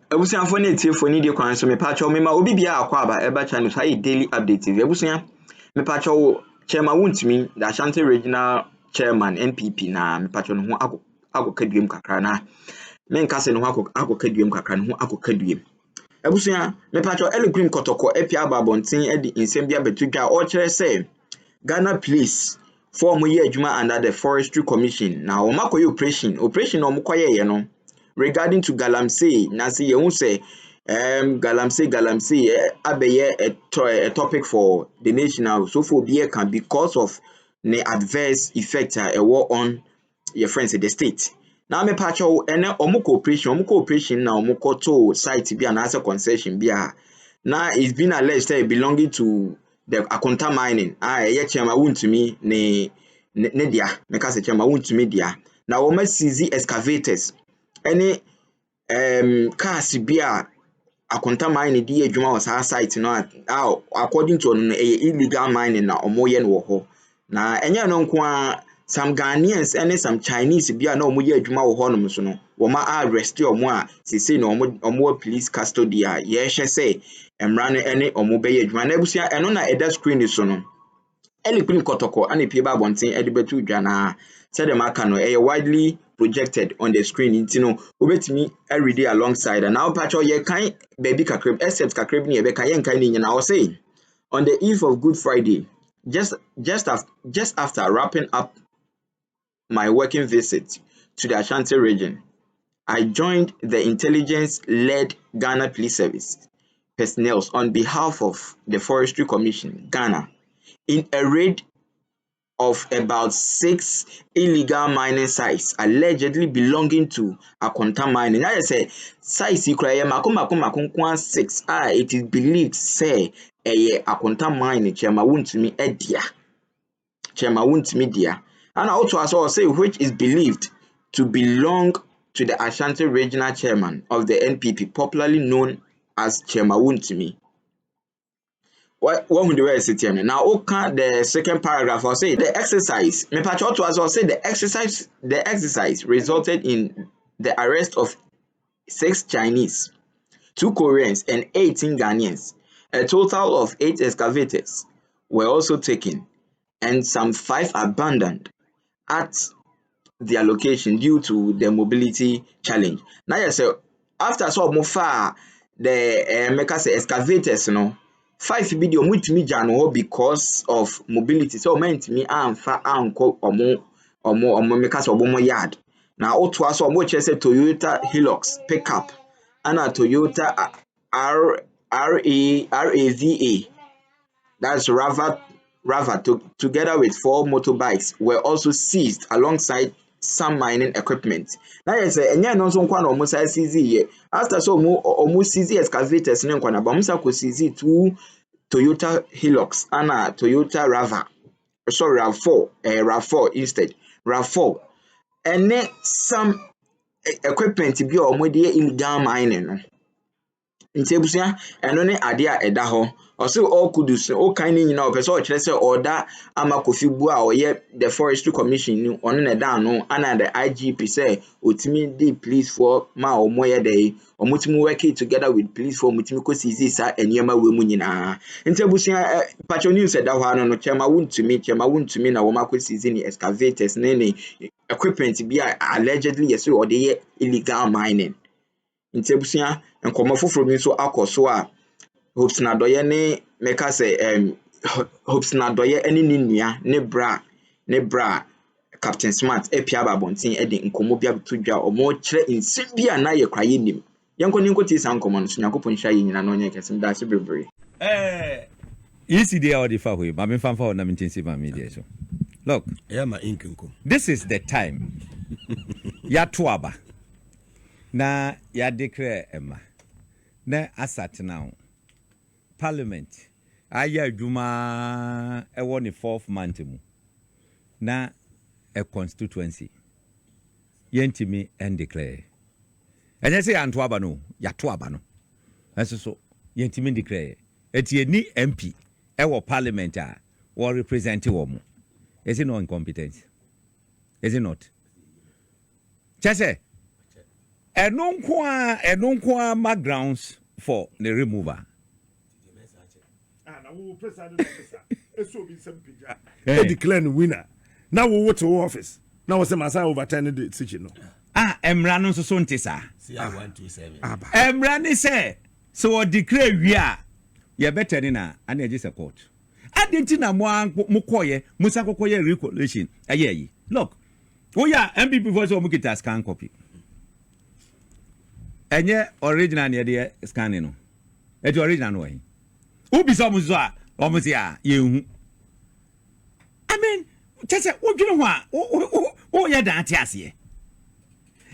Ebusia for native for need kwan so me pacho me ma obi bia akwa aba eba channel so daily update TV. Ebusia me pacho chairman Wontumi the Ashanti regional chairman NPP na me pacho no ho akokaduem kakra na me nka se no ho akokaduem kakra no ho akokaduem. Ebusia me pacho elegrim kotoko epia babonten edi nsem bia betudwa o kire se Ghana Police for mo ye adwuma under the Forestry Commission na o makoye operation no mo koye ye no regarding to galamsey na say you say galamsey abeye a topic for the national so for be can because of the adverse effect a war on your friends in the state. Now me pacho ene omo cooperation na omo to site bi an answer concession bi now it's been alleged that belonging to the Akonta mining ye chairman Wontumi ne dia make say chairman Wontumi dia na o ma seize excavators any cars bia Akonta mining di adwuma was our site no according to illegal mining na omoye no ho na enya no nko some Ghanaians and some Chinese bia na omoye adwuma wo ho no so no wo ma arrest omo a sisi na omo police custody a ye hye say emra no ene omo be adwuma na ebusia eno na eda screen so no elikun kotoko and pie ba bonten edibetu dwa na said the marker no widely projected on the screen intino obetimi every alongside and now patcho ye kan baby kakrib except kakrib ni ebe kan ye kan ni na say on the eve of Good Friday just after wrapping up my working visit to the Ashanti region, I joined the intelligence-led Ghana Police Service personnel on behalf of the Forestry Commission Ghana in a raid of about 6 illegal mining sites allegedly belonging to Akonta mining. I say sites ikraye makonkwan 6 it is believed say Akonta mining chairman Wontumi dia and also say which is believed to belong to the Ashanti regional chairman of the NPP popularly known as Chairman Wontumi. What would the way sit here now? Okay, the second paragraph will say the exercise. Me pacho to as well say the exercise resulted in the arrest of 6 Chinese, 2 Koreans, and 18 Ghanaians. A total of 8 excavators were also taken, and some 5 abandoned at their location due to the mobility challenge. Now you say after so far the make us excavators no 5 video mutumi jano because of mobility so meant me amfa anko omo make us obo yard na oto aso omo che say Toyota Hilux pickup and a Toyota RAVA that's Rava together with 4 motorbikes were also seized alongside some mining equipment. Now you say enya no so nkwa na omo sai seize ye after so omo seize excavators ne nkwa na ba musa ko seize 2 Toyota Hilux and a Toyota RAV4 instead RAV4 and then some equipment bi omo de illegal mining no ntebusia eno ne ade a eda ho o se all kudus o kan ni nyina o pese o kire se order amakofi bu a oye the Forestry Commission ni ono na da no ana the IGP say otimi di police for ma omoye dey omotimi work together with police for omotimi ko seize sa eniema we mu nyina ntebusia patcho news eda ho ano no chairman Wontumi na wo makọ seize ni excavators ne equipment bi a allegedly yes o dey illegal mining ntebusia nkomofoforo bi so akoso a hopes na doye ne meka say hopes na doye ene ni nua ne bra Captain Smart epia babontin e de nkomo bia betodwa omo kire nsem bia na ye kwaye nim yenko ni nkoti san nkomo no so yakopon hya ye nyina no onye kesem da se bebre easy dey all the far way ma me fanfa na me tinsi ma media so look ma inkinko this is the time ya toaba na ya declare Emma na asat now parliament aya adwuma e woni 4th month mu na a constituency yentimi and declare and I say antoaba no ya toaba no that's so yentimi declare etie ni MP e wo parliament a wo represent wo mu is it no incompetence is it not chese enonko ma grounds for the remover. Now we president officer. Eso be some pija. They declare the winner. Now we go to office. Now we say masa overturn the decision. Emra no so nte sa. See 127. Emra ni say so declare we are ye better na and e just court. Adenti na mo koye musa kokoye recollection ayeyi. Look. Oh yeah, MPP voice o mukita scan copy. Enye original ne de scan no. E de original no yin. Ubi so muzo a omusi a yehu. I mean, chese wodwene ho a o ye dan ate ase.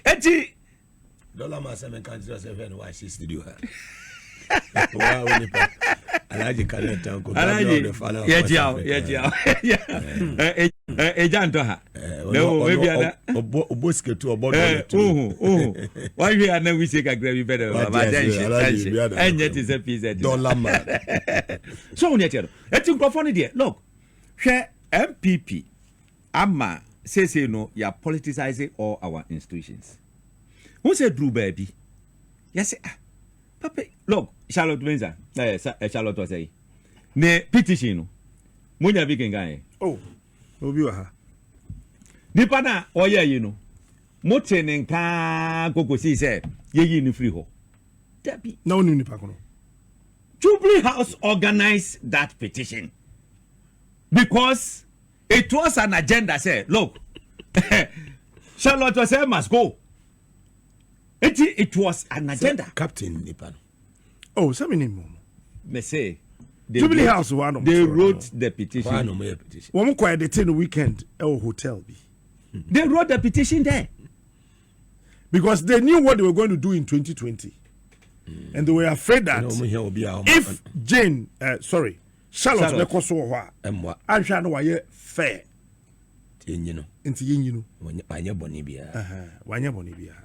Eti dollar ma 7 countries 7 why she studio her. Wow, when you Alaji Kaleta ko Alaji ye jiao ejanto ha no we bia na oboske to obodo to why we are now we say kakra we better about that enye ti say pz dollar man so on yet eti nkrofo ne de look hwe MPP ama say no you are politicizing all our institutions who say Drew baby yes Papa, look, Charlotte Windsor. Charlotte was say. Ne petition. Munya big guy. Oh, Obi wa. Nipa na oye yi no. Mote ne nka kokosi say ye ni free ho. Debi. Na onu nipa kono. Jubilee House organized that petition because it was an agenda say, look, Charlotte was say must go. It was an agenda. Captain Nipan. Oh, something name. Me say Jubilee House one of they wrote the petition. One of my petition. One quiet the 10 weekend hotel be. They wrote the petition there. Because they knew what they were going to do in 2020. And they were afraid that if Jane Charlotte ne koso ho a anhwa no waye fair. Yenyino. Enti yenyino. Wanya boni bia. Wanya boni bia.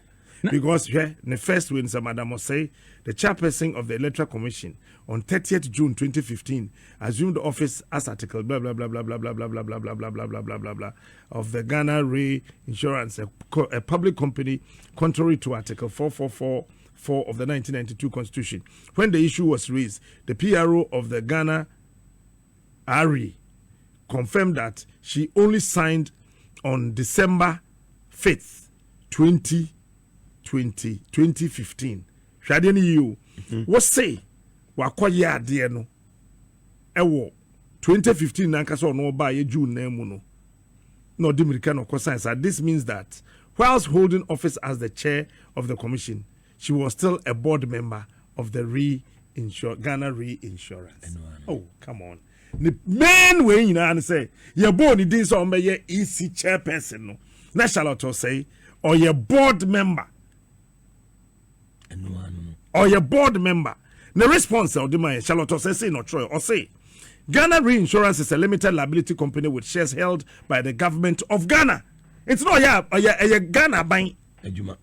Because the first win, Madam say the chairperson of the Electoral Commission on 30th June 2015 assumed the office as article blah blah blah blah blah blah blah blah blah blah blah blah blah blah blah blah of the Ghana Re Insurance, a public company, contrary to Article 4444 of the 1992 Constitution. When the issue was raised, the PRO of the Ghana Re confirmed that she only signed on December 5th, 2015. Hwade ne you what say wakoye ade no ewo 2015 na nkasa no ba ye June na mu no no dimirika no consensus. This means that whilst holding office as the chair of the commission, she was still a board member of the Ghana Re Insurance. Oh, come on. The main way you know say your board din so on be EC chairperson no. Na Charlotte say or your board member. Or your board member. The response of the man Charlotte say no Troy or say Ghana Reinsurance is a limited liability company with shares held by the government of Ghana. It's not a Ghana buying Ejuma.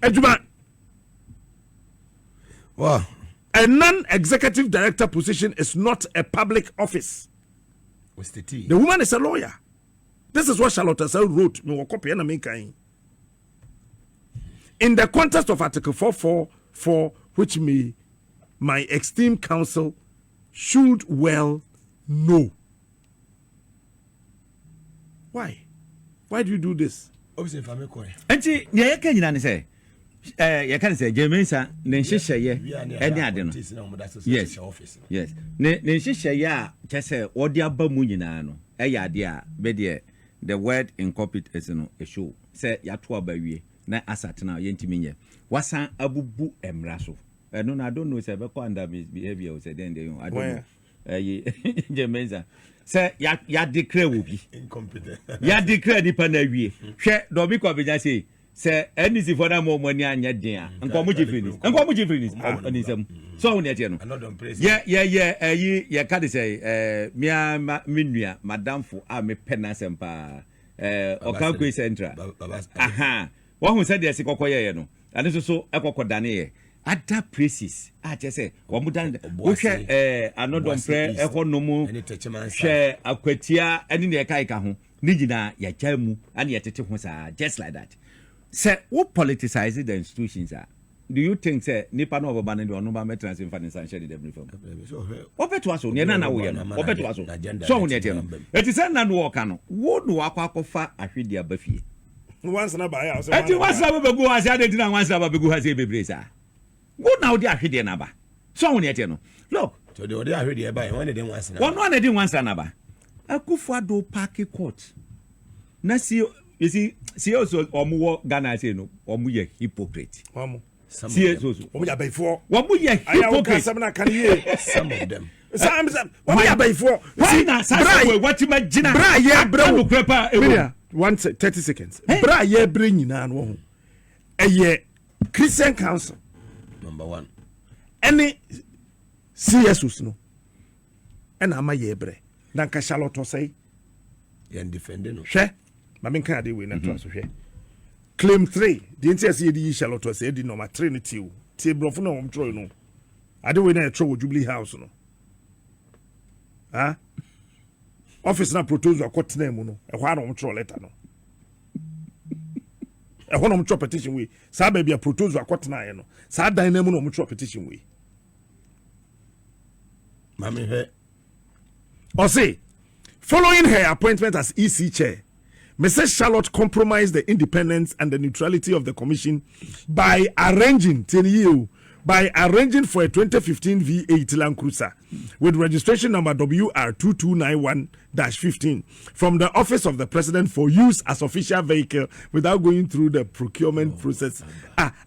Wow. A non-executive director position is not a public office. What's the tea? The woman is a lawyer. This is what Charlotte wrote. In the context of Article 444, which my esteemed counsel should well know. Why? Why do you do this? Enti ye ka nyina ne say ye ka ne say Jemensa ne nhyehyeye ene ade no. Yes. Yes. Ne nhyehyeye a chese odi aba mu nyina no e ade a be the word incorporate is no e show say ya to aba wie na asatena yentimi nye wasan abubu emra so no I don't know say be under behavior say then they I don't know Jemensa say ya declare wo bi incompetent ya declare di pa na wie hwe do bi ko beja say NC for that more ni anya den a nko mo jifrinis anisem so won e no yeah ka dey say minua madam fo a me penasem pa Okankwe Central aha wo hu say dey sikokoye no ane so ekokodane ye other places say wo mudan wo hwe anodom pre ekonomu hwe akwatia ane ne kai ka ho ni gina ya chamu ane ya tete ho sa just like that say who politicize the institutions are do you think say nipa no oba na de ono ba metrans in finance and share the from opeto aso ne na wo ye no opeto aso so wo ne tie no eti say na no work no wo no akwakofa ahwede abafie once na ba ya so eti once na begu ha say de na once na begu ha say bebre sa wo na wo de ahwede na ba so wo ne tie no look so de ahwede ba when de once na one na de once na ba Akufo-Addo park court na you see also omo Ghana say no omo ye hypocrite omo see also omo ya before omo ye hypocrite some of them omo ya before see na say what ma gina bra ye bra no crepa 30 seconds bra ye bra nyina no ho eye Christian Council number 1 any CSOs no and ama ye bre na nka Charlotte say and defend no hwe ma me nka ade we na to so hwe claim 3 the NTS ye di Charlotte say di number 3 no tie brofo na won tro no ade we na tro Jubilee House no ha office na proposal akotena mu no e hwa na won tro letter no e hwa na won tro petition we sa ba bia proposal akotena ye no sa dan na mu no won tro petition we mami he or say, following her appointment as EC chair, Mrs. Charlotte compromised the independence and the neutrality of the commission by arranging for a 2015 V8 Land Cruiser with registration number WR2291-15 from the office of the president for use as official vehicle without going through the procurement process.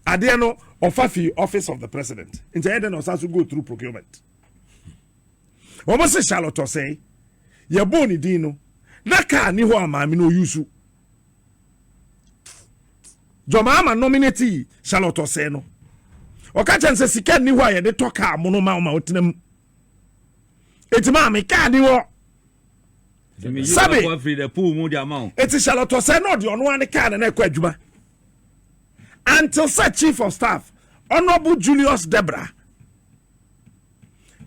Adiano Ofafi office of the president. Instead, then also go through procurement. What say Charlotte say? Ya boni dino. Naka ni ho amami no yusu. Joma ama nominate Charlotte say no. Okacha nse sika ni ho aye de toka amono ma ma otenam. Etima me ka ni wo. Sabe free the pool mu dia ma. Eti Charlotte say no de ono an ka na ekwa adwuma. Until said chief of staff Honorable Julius Debra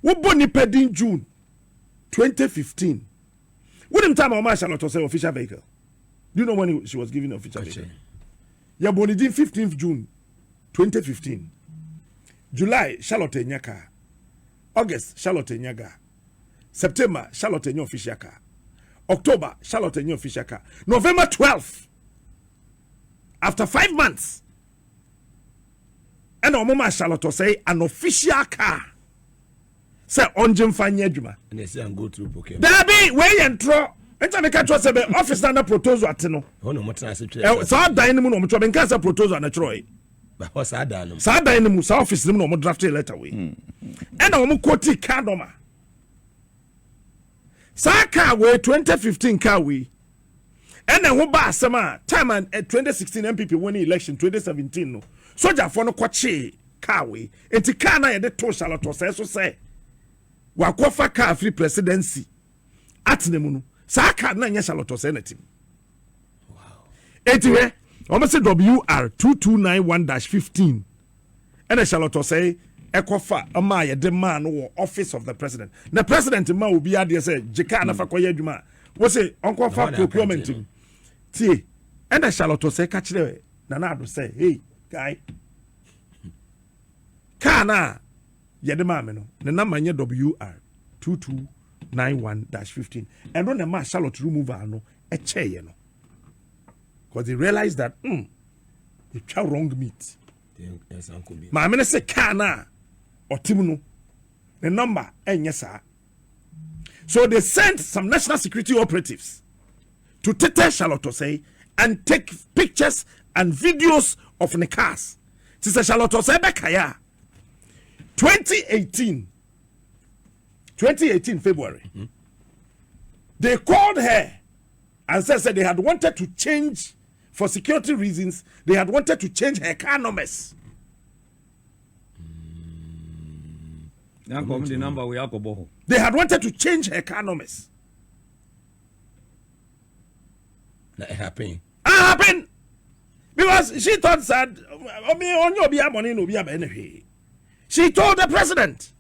wo boni pedin June 2015. When the time Omar Charlotte was official vehicle. Do you know when she was given official vehicle? Yeah, boni din 15th June 2015. July Charlotte Nyaka. August Charlotte Nyaga. September Charlotte Ny official car. October Charlotte Ny official car. November 12th. After 5 months. And Omar Charlotte say an official car. Say onjem fanya adwuma. And they say and go through procurement. Dabi we yentro. Enta me ka tro say be office na proposal ate no. Ho no motena se tire. Sa dan mu no mo tro be nka say proposal na tro. Ba ho sa dan no. Sa dan mu sa office no mo draft letter we. And o mo quote card no ma. Sa car we 2015 car we. And ho ba asema time and 2016 MPP won election 2017 no. Soldier for no kwache car we. Enti car na ye de to Charlotte say so say. Wakofa car free presidency atnemu no sa car na nya Charlotte senatim wow etiwe almost WR2291-15 and Charlotte say ekofa ama ye de man no office of the president na president ma obi ade say jika na fa koye adwuma wo say onkofa procurement tie and Charlotte say ka kire na na do say hey guy kana yede maame no ne number nye WR2291-15 and when the man Charlotte remover no e cheye no because they realized that they try wrong meat maame ne say kana otim no the number enye sa so they sent some national security operatives to tete Charlotte say and take pictures and videos of the cars sister Charlotte say be kaya 2018 February, they called her and said they had wanted to change, for security reasons, they had wanted to change her car numbers. They had wanted to change her car numbers. That happened. Happened because she thought that she told the president.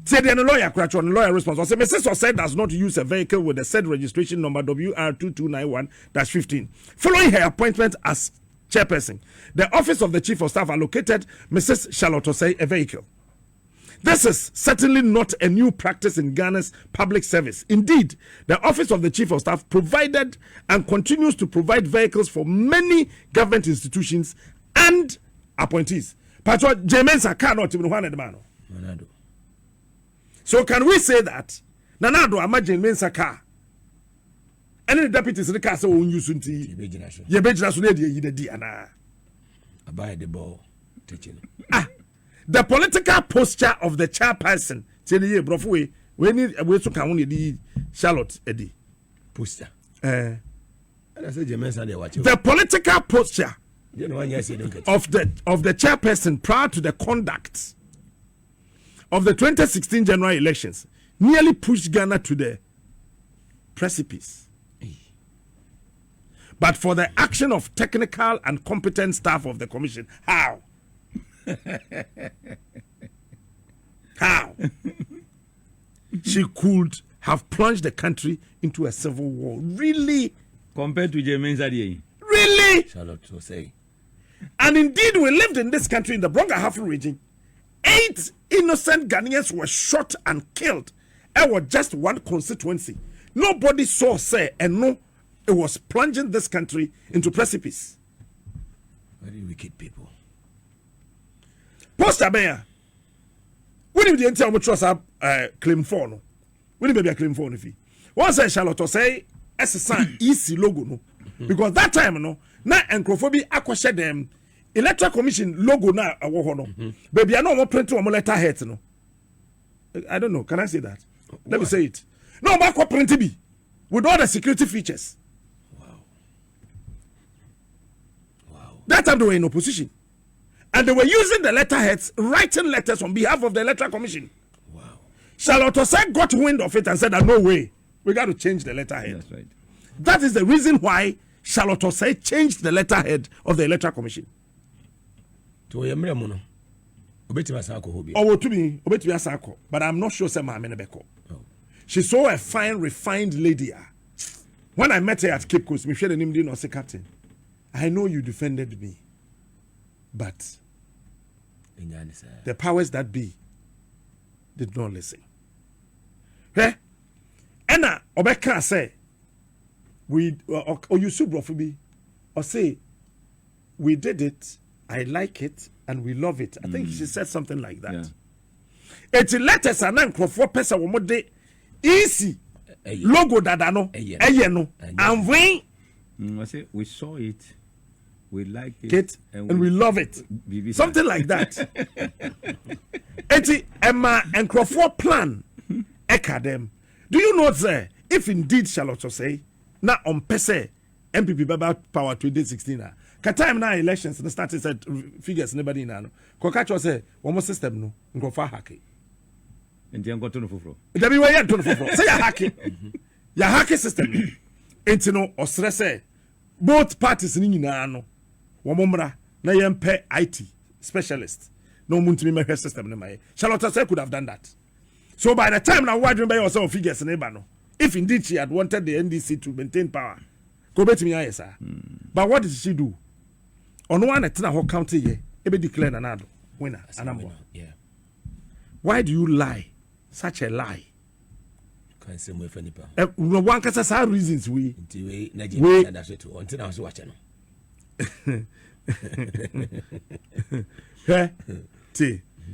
Said the lawyer, lawyer response. Said Mrs. Osei does not use a vehicle with the said registration number WR2291-15. Following her appointment as chairperson, the office of the chief of staff allocated Mrs. Charlotte Osei a vehicle. This is certainly not a new practice in Ghana's public service. Indeed, the office of the chief of staff provided and continues to provide vehicles for many government institutions and appointees. Patro Jemensa cannot even one the man. So can we say that Nanado imagine Mensa car? Any deputies in the castle won't use unti. Ye bejina so dey di ana. Abai the ball teaching. The political posture of the chairperson. Tell you, bro, we need we to can only Charlotte Eddie. Posture. The The political posture you know, yes, of the chairperson prior to the conduct of the 2016 general elections nearly pushed Ghana to the precipice. But for the action of technical and competent staff of the commission, how? How? She could have plunged the country into a civil war. Really? Compared to Jermaine Zadie. Really? Charlotte will say. And indeed, we lived in this country in the Bronga-Hafu region. 8 innocent Ghanaians were shot and killed. It was just one constituency. Nobody saw, say, and no, it was plunging this country into precipice. Very wicked people. Post Abeya. When you didn't tell me trust claim for no. When you be a claim for no fee. Once I Charlotte say SSN easy logo no. Because that time no, na encrophobi akwashe them electoral commission logo na awo no. Baby I know what print one letter head no. I don't know. Can I say that? Let me say it. No, back what print be with all the security features. Wow. That time they were in opposition. And they were using the letterheads, writing letters on behalf of the Electoral Commission. Wow. Charlotte Osei got wind of it and said that no way, we got to change the letterhead. That's right. That is the reason why Charlotte Osei changed the letterhead of the Electoral Commission. To Yemre Mono. Obetima Sako Hobi. Or to me, Obetima Sako, but I'm not sure Sama Menebeko. She's so a fine, refined lady. When I met her at Cape Coast, Michelle and him didn't say, Captain, I know you defended me, but the powers that be did not listen. Eh? Ena Obeka say we or you subrofobi or say we did it, I like it, and we love it. I think she said something like that. Yeah. It's letters and for person womode easy logo dadano no and I say we saw it. We like it and we love it. Something like that. Eti Emma and Crawford plan Ekadem. Do you know that if indeed Charlotte Osei na on pese MPP Baba Power 2016 ka time na elections the started said figures nobody na no Contractual say one more system no Crawford hack. Enti an goto no foforo. Da bi we ya to no foforo. Say ya hack. Ya hack system. Enti no osre say both parties ni nyina no womomra na yempe IT specialist no Wontumi measure system ne mai Charlotte Osei could have done that. So by the time now why by yourself figures neighbor no if indeed she had wanted the NDC to maintain power go betimi ayesa. But what did she do? On one etna ho county ye e be declare nanado winner anambo. Yeah. Why do you lie? Such a lie. Can't say more for nipa. No one can say reasons we we Nigeria that's it until I was watching.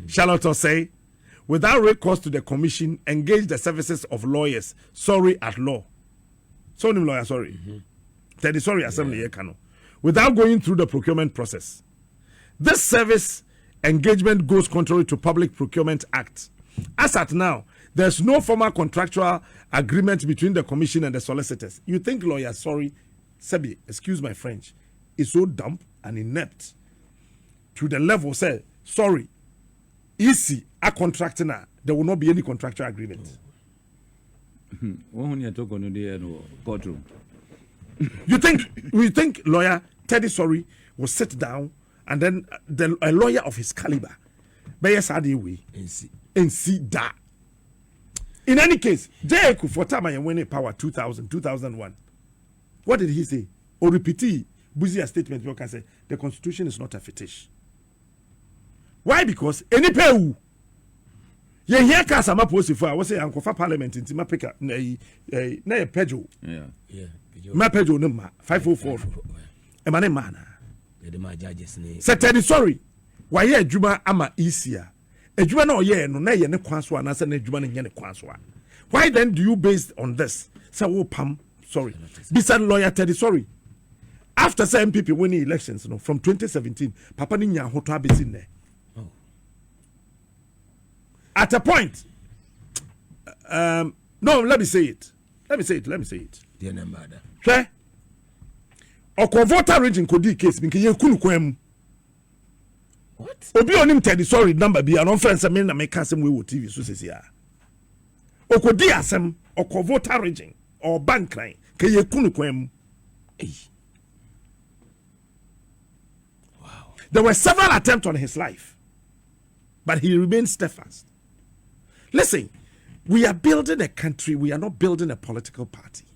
Charlotte Osei, without recourse to the commission, engage the services of lawyers. Sorry at law. So lawyer, sorry. Teddy, sorry, assembly kano. Without going through the procurement process. This service engagement goes contrary to Public Procurement Act. As at now, there's no formal contractual agreement between the commission and the solicitors. You think lawyers, sorry, Sebi, excuse my French, is so dumb and inept to the level, say, sorry, easy, a contractor now, there will not be any contractual agreement. You think lawyer Teddy Sorry will sit down and then a lawyer of his caliber, and see that. In any case, J.A. for time I win power 2000, 2001. What did he say? Or repeat Buzia statement you can say the constitution is not a fetish. Why? Because any pay ye here ka sama post for I was say ankofa parliament nti ma pick na Pedro. Yeah. Ma Pedro no ma 504. E ma ne ma na. The ma judges ni. Say sorry. Why ye adwuma ama easier. Adwuma na oye no na ye ne kwan so na say na adwuma na nye ne kwan so. Why then do you based on this? Say wo pam sorry. Bisa lawyer Teddy sorry. After some MPP winning elections, from 2017, Papa Ninya Hoto Abesin there. At a point, no, let me say it. Dear number. Sure. Oko voter region could be case because you couldn't come. What? Obi on him Teddy sorry number be an offense. I mean, I make some way with TV. So says yeah. Oko di asem oko voter region or bank line. Ke you couldn't come. There were several attempts on his life, but he remained steadfast. Listen, we are building a country, we are not building a political party.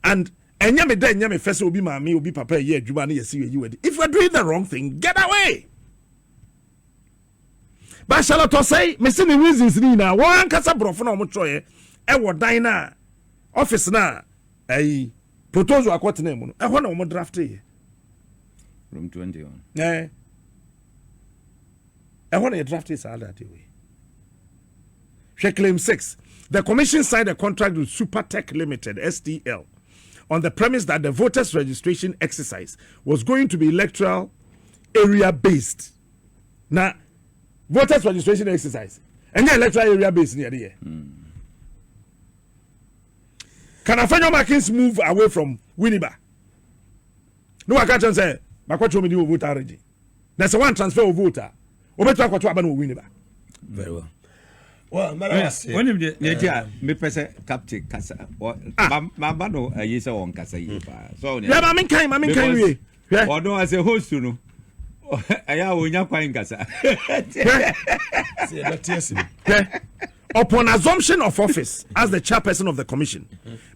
And if you are doing the wrong thing, get away. But shall I say, missing the reasons now, one casa brofona muchoye, dina office na a proposal aquat name, I want to draft here. Room 21. Yeah. I want to draft this that way. Claim 6. The commission signed a contract with Supertech Limited, STL, on the premise that the voters registration exercise was going to be electoral area based. Now, voters registration exercise and the electoral area based near the Can Afanyo Markins move away from Winneba? No, I can't say. Makwacho me voter region. There's one transfer of voter. Obeto akwacho aba no win ba. Very well. Well, when you me pese captain kasa. Ma ba no ayi se won kasa yi ba. So yeah, ma men kan we. Odo as a host no. Aya onya kwan kasa. See that yes. Upon assumption of office as the chairperson of the commission,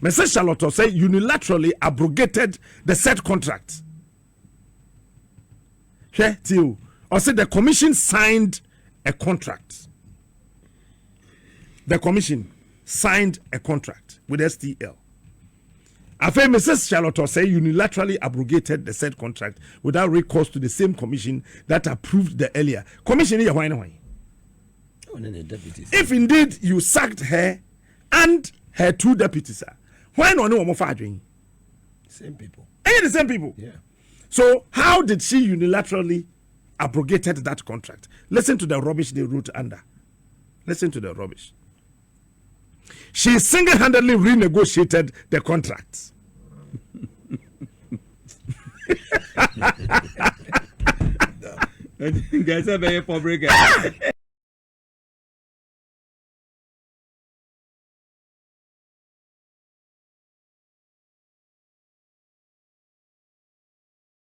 Mr. Charlotte say unilaterally abrogated the said contract. Or said the commission signed a contract. The commission signed a contract with STL. After Mrs. Charlotte say unilaterally abrogated the said contract without recourse to the same commission that approved the earlier commission. If indeed you sacked her and her two deputies, why not no more fighting? Same people. The same people. Yeah. So how did she unilaterally abrogated that contract? Listen to the rubbish they wrote under. Listen to the rubbish. She single-handedly renegotiated the contract. Guys, I'm very public.